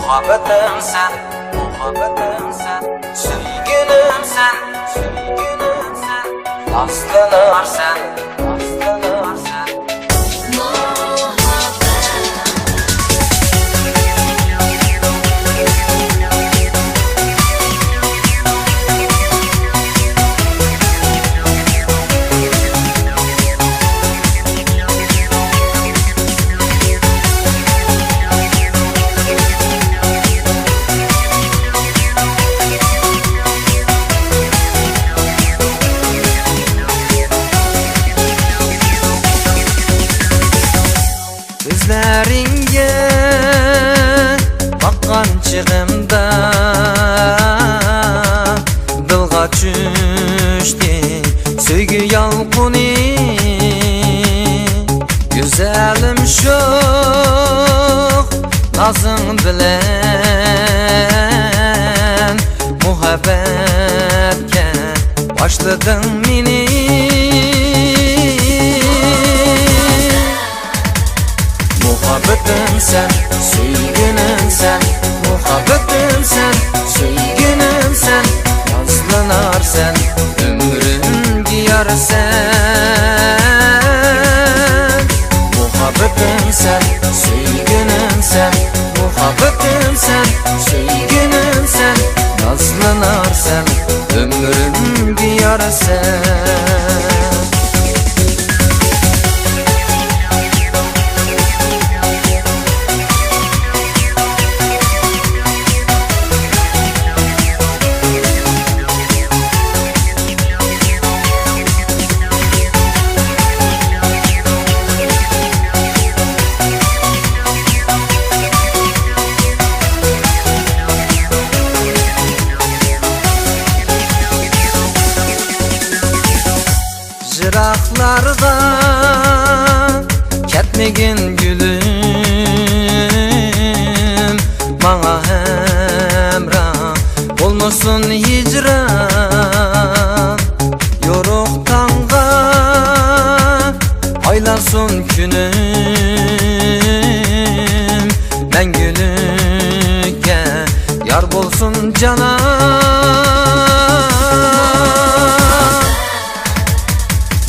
Muhabbetim sen, muhabbetim sen, sevgilim sen, sevgilim sen, aslılar sen, aslılar sen. Gözleringge bakkan çığımda dılga düştü söygü yalquni. Güzelim şoq nazın bilen muhabbetke başladın meni. Muhabbetim sen, sevgilim sen, muhabbetim sen, sevgilim sen, yazlılar sen, ömrüm diyar sen. Muhabbetim sen, sevgilim sen, muhabbetim sen, sevgilim sen, yazlılar sen, ömrüm diyar sen. Jiraklarda ketmegin gülüm, bana hemrah olmasın hicran. Yoruk tanga aylansın günüm, ben gülüke yar bolsun canan.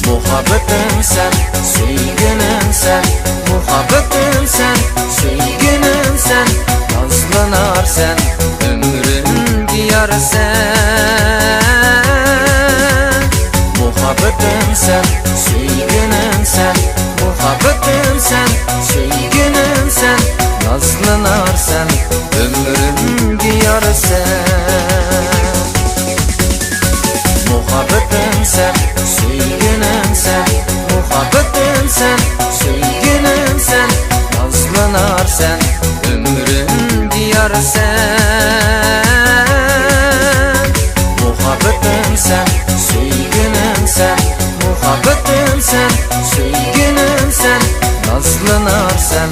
Muhabbetim sen, sevgilim sen, muhabbetim sen, sevgilim sen, yazlılar sen, ömrüm diyar sen. Muhabbetim sen, sevgilim sen, muhabbetim sen, sevgilim sen, yazlılar sen, ömrüm diyar sen. Muhabbetim sen, sevgilim sen, muhabbetim sen, sevgilim sen, yazlılar sen, ömrüm diyar sen. Muhabbetim sen, sevgilim sen, muhabbetim sen, sevgilim sen, yazlılar sen,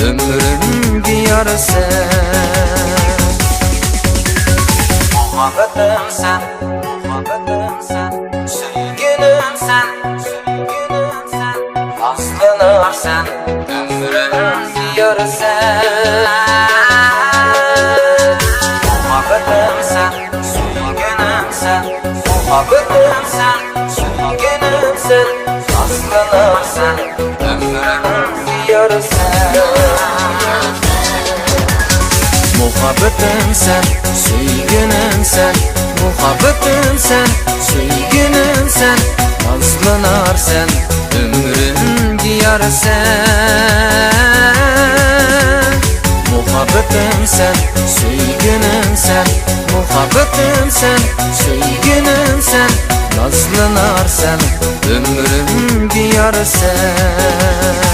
ömrüm diyar sen. Muhabbetim sen, muhabbetim sen, sevgilim sen, sevgilim sen, aslılar sen, ömrüm diyar sen. Muhabbetim sen, sevgilim sen, muhabbetim sen, sevgilim sen, aslılar sen, ömrüm diyar sen. Muhabbetim sen, sevgilim sen, muhabbetim sen, sevgilim sen, yazlılar sen, ömrüm diyar sen. Muhabbetim sen, sevgilim sen, muhabbetim sen, sevgilim sen, yazlılar sen, ömrüm diyar sen.